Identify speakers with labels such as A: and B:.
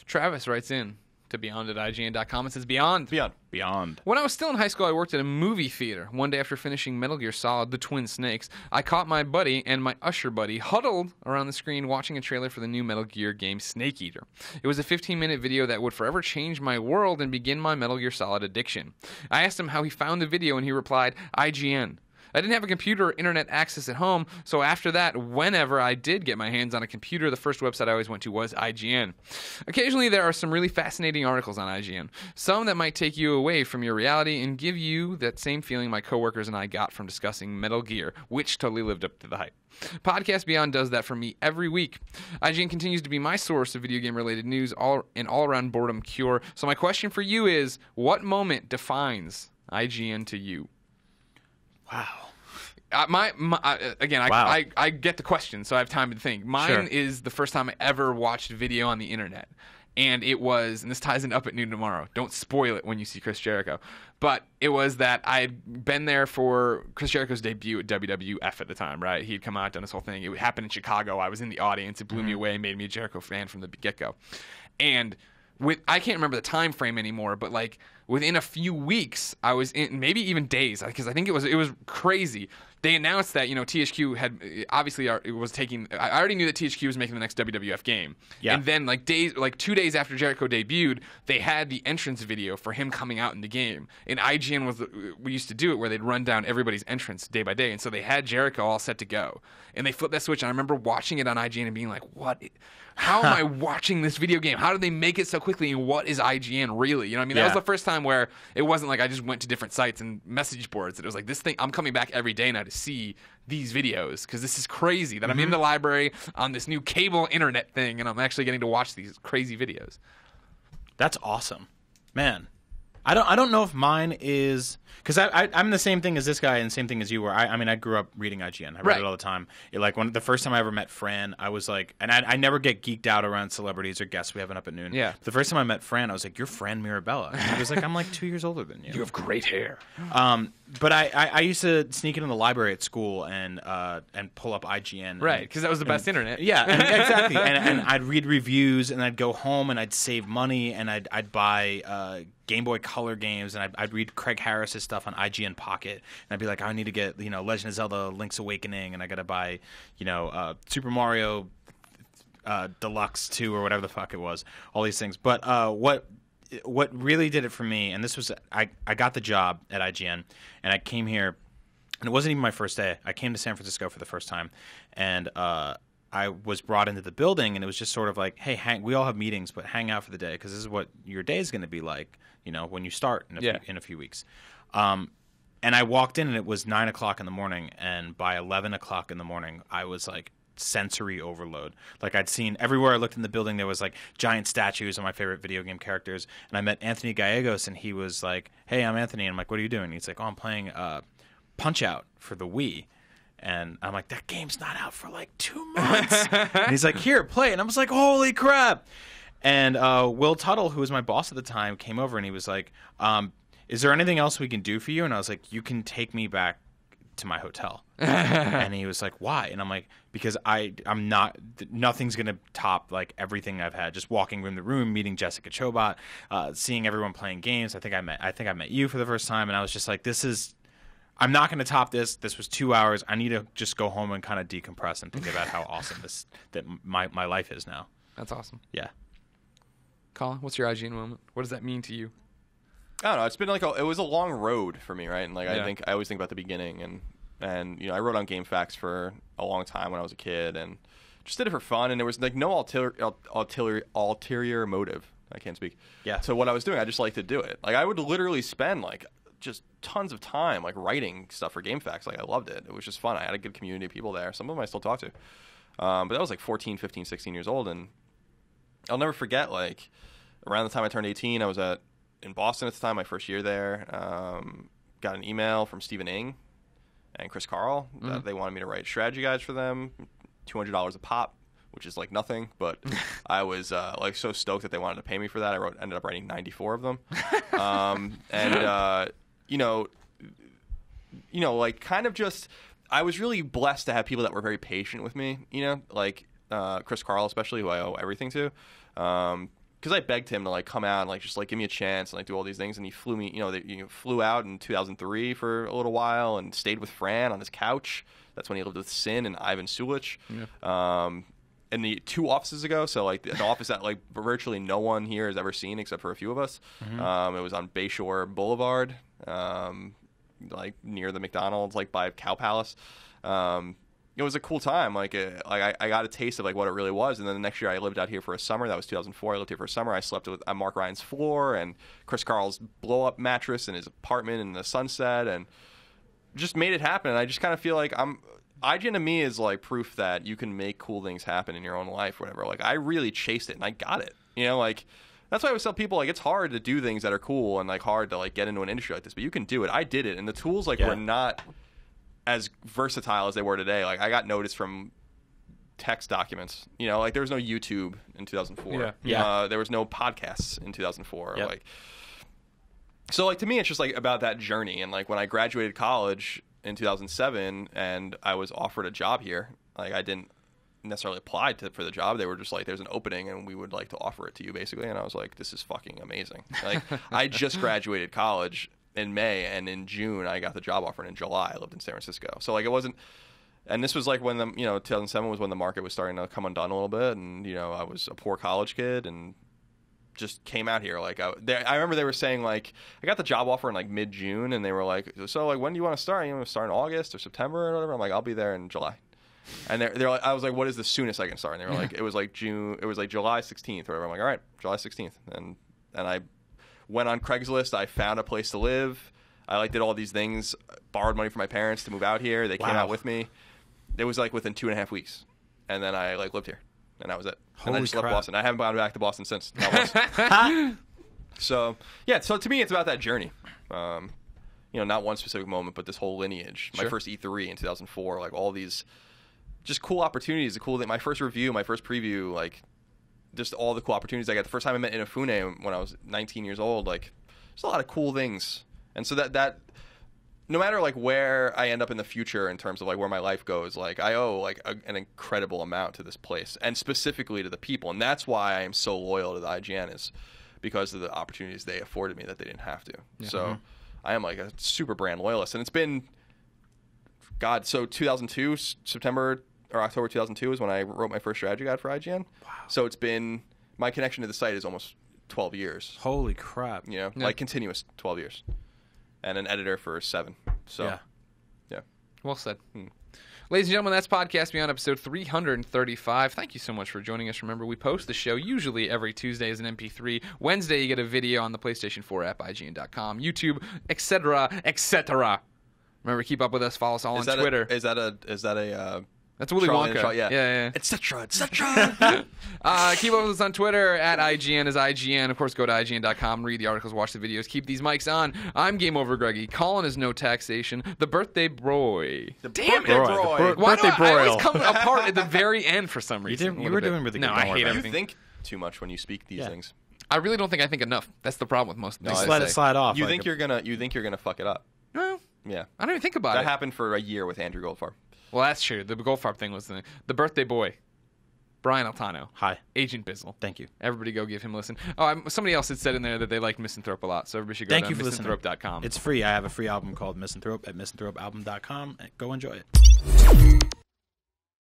A: Travis writes in to beyond at IGN.com and says, Beyond.
B: Beyond.
A: When I was still in high school, I worked at a movie theater. One day after finishing Metal Gear Solid, The Twin Snakes, I caught my buddy and my usher buddy huddled around the screen watching a trailer for the new Metal Gear game Snake Eater. It was a 15-minute video that would forever change my world and begin my Metal Gear Solid addiction. I asked him how he found the video, and he replied, IGN. I didn't have a computer or internet access at home, so after that, whenever I did get my hands on a computer, the first website I always went to was IGN. Occasionally, there are some really fascinating articles on IGN, some that might take you away from your reality and give you that same feeling my coworkers and I got from discussing Metal Gear, which totally lived up to the hype. Podcast Beyond does that for me every week. IGN continues to be my source of video game-related news and all-around boredom cure. So my question for you is, what moment defines IGN to you?
B: Wow.
A: Again,
B: Wow.
A: I get the question, so I have time to think. Mine is the first time I ever watched video on the internet. And it was, and this ties into Up at Noon Tomorrow. Don't spoil it when you see Chris Jericho. But it was that I had been there for Chris Jericho's debut at WWF at the time, right? He'd come out, done this whole thing. It happened in Chicago. I was in the audience. It blew me away and made me a Jericho fan from the get-go. And I can't remember the time frame anymore, but like within a few weeks, I was in, maybe even days, because I think it was crazy. They announced that, THQ had obviously it was taking. I already knew that THQ was making the next WWF game. Yeah. And then 2 days after Jericho debuted, they had the entrance video for him coming out in the game. And IGN we used to do it where they'd run down everybody's entrance day by day, and so they had Jericho all set to go. And they flipped that switch, and I remember watching it on IGN and being like, "What? How am I watching this video game? How did they make it so quickly? And what is IGN really?" You know what I mean? That was the first time where it wasn't like I just went to different sites and message boards. It was like, this thing, I'm coming back every day now to see these videos because this is crazy that I'm in the library on this new cable internet thing and I'm actually getting to watch these crazy videos.
B: That's awesome, man. I don't know if mine is because I'm the same thing as this guy and the same thing as you were. I grew up reading IGN. I read it all the time. When the first time I ever met Fran, I was like, and I never get geeked out around celebrities or guests we have Up at Noon. Yeah. The first time I met Fran, I was like, "You're Fran Mirabella." And he was like, "I'm like 2 years older than you.
A: You have great hair."
B: But I used to sneak into the library at school and pull up IGN.
A: Right, because that was the best internet.
B: Yeah, exactly. and I'd read reviews and I'd go home and I'd save money and I'd buy Game Boy Color games, and I'd read Craig Harris's stuff on IGN Pocket, and I'd be like, I need to get Legend of Zelda: Link's Awakening, and I got to buy Super Mario Deluxe 2 or whatever the fuck it was, all these things. But what really did it for me, and this was I got the job at IGN, and I came here, and it wasn't even my first day. I came to San Francisco for the first time, and I was brought into the building, and it was just sort of like, hey, we all have meetings, but hang out for the day because this is what your day is going to be like, when you start in a few weeks. And I walked in, and it was 9 o'clock in the morning, and by 11 o'clock in the morning, I was like sensory overload. Like I'd seen everywhere I looked in the building, there was like giant statues of my favorite video game characters, and I met Anthony Gallegos, and he was like, hey, I'm Anthony, and I'm like, what are you doing? And he's like, oh, I'm playing Punch-Out for the Wii. And I'm like, that game's not out for like 2 months. And he's like, here, play it. And I was like, holy crap. And Will Tuttle, who was my boss at the time, came over and he was like, is there anything else we can do for you? And I was like, you can take me back to my hotel. And he was like, why? And I'm like, because I'm not, nothing's going to top like everything I've had. Just walking room to room, meeting Jessica Chobot, seeing everyone playing games. I think I met you for the first time. And I was just like, I'm not going to top this. This was 2 hours. I need to just go home and kind of decompress and think about how awesome that my life is now.
A: That's awesome.
B: Yeah.
A: Colin, what's your IGN moment? What does that mean to you?
C: I don't know. It's been it was a long road for me, right? And I always think about the beginning, and I wrote on GameFAQs for a long time when I was a kid, and just did it for fun. And there was like no ulterior motive. I can't speak.
B: Yeah.
C: So what I was doing, I just liked to do it. Like I would literally spend just tons of time writing stuff for GameFAQs. I loved it. It was just fun. I had a good community of people there. Some of them I still talk to. But that was 14, 15, 16 years old, and I'll never forget around the time I turned 18, I was in Boston at the time, my first year there. Got an email from Stephen Ng and Chris Carl that they wanted me to write strategy guides for them, $200 a pop, which is nothing, but I was so stoked that they wanted to pay me for that. Ended up writing 94 of them. I was really blessed to have people that were very patient with me, Chris Carl especially, who I owe everything to. because I begged him to like come out and like just like give me a chance and like do all these things, and he flew me, flew out in 2003 for a little while and stayed with Fran on his couch. That's when he lived with Sin and Ivan Sulich. Yeah. And the 2 offices ago, so like an office that like virtually no one here has ever seen except for a few of us. Mm-hmm. It was on Bayshore Boulevard, like near the McDonald's, like by Cow Palace. It was a cool time. Like I got a taste of like what it really was. And then the next year I lived out here for a summer. That was 2004. I lived here for a summer. I slept on Mark Ryan's floor and Chris Carl's blow up mattress in his apartment in the Sunset, and just made it happen. And I just kind of feel like IGN to me is like proof that you can make cool things happen in your own life, or whatever. Like I really chased it and I got it. Like that's why I always tell people like it's hard to do things that are cool and like hard to like get into an industry like this, but you can do it. I did it, and the tools like were not as versatile as they were today. Like I got noticed from text documents. Like there was no YouTube in 2004. Yeah. There was no podcasts in 2004. Yep. Like so like to me it's just like about that journey. And like when I graduated college in 2007 and I was offered a job here, like I didn't necessarily apply for the job. They were just like, there's an opening and we would like to offer it to you, basically. And I was like, this is fucking amazing. Like I just graduated college in May, and in June I got the job offer, and in July I lived in San Francisco. So like it wasn't, and this was like when 2007 was when the market was starting to come undone a little bit, and I was a poor college kid and just came out here. Like I remember they were saying like I got the job offer in like mid-June, and they were like, so like when do you want to start? You want to start in August or September or whatever? I'm like, I'll be there in July. And they're like, I was like, what is the soonest I can start? And they were like, it was like July 16th or whatever. I'm like, all right, July 16th. And I went on Craigslist. I found a place to live. I like did all these things, borrowed money from my parents to move out here. They came out with me. It was like within 2.5 weeks. And then I like lived here. And that was it. And I just left Boston. I haven't gone back to Boston since. So, yeah, so to me, it's about that journey. Not one specific moment, but this whole lineage. Sure. My first E3 in 2004, like all these just cool opportunities, the cool thing. My first review, my first preview, like just all the cool opportunities I got. The first time I met Inafune when I was 19 years old, like there's a lot of cool things. And so that no matter like where I end up in the future in terms of like where my life goes, like I owe like an incredible amount to this place, and specifically to the people. And that's why I am so loyal to the IGN, is because of the opportunities they afforded me that they didn't have to. Yeah. So I am like a super brand loyalist. And it's been, so 2002, September or October 2002 is when I wrote my first strategy guide for IGN. Wow. So it's been, my connection to the site is almost 12 years.
B: Holy crap.
C: Like continuous 12 years. And an editor for 7. So, yeah.
A: Well said. Ladies and gentlemen, that's Podcast Beyond episode 335. Thank you so much for joining us. Remember, we post the show usually every Tuesday as an MP3. Wednesday, you get a video on the PlayStation 4 app, IGN.com, YouTube, etc., etc. Remember, keep up with us. Follow us all on Twitter.
C: Is that a
A: That's Willy Wonka.
C: Yeah.
B: Etc.
A: Keep up with us on Twitter at IGN is IGN. Of course, go to IGN.com, read the articles, watch the videos, keep these mics on. I'm Game Over Greggy. Colin is No Taxation. The Birthday Broy.
C: Damn it, Broy.
A: Why do I always come apart at the very end for some reason?
B: You were doing really good.
A: No, I hate everything.
C: You think too much when you speak these things.
A: I really don't think I think enough. That's the problem with most things.
B: Just let it slide off.
C: You think you're gonna fuck it up?
A: No.
C: Yeah.
A: I don't even think about it.
C: That happened for a year with Andrew Goldfarb.
A: Well, that's true. The Goldfarb thing was the Birthday Boy. Brian Altano.
B: Hi.
A: Agent Bizzle.
B: Thank you.
A: Everybody go give him a listen. Oh, somebody else had said in there that they liked Misanthrope a lot, so everybody should go to misanthrope.com.
B: It's free. I have a free album called Misanthrope at misanthropealbum.com. Go enjoy it.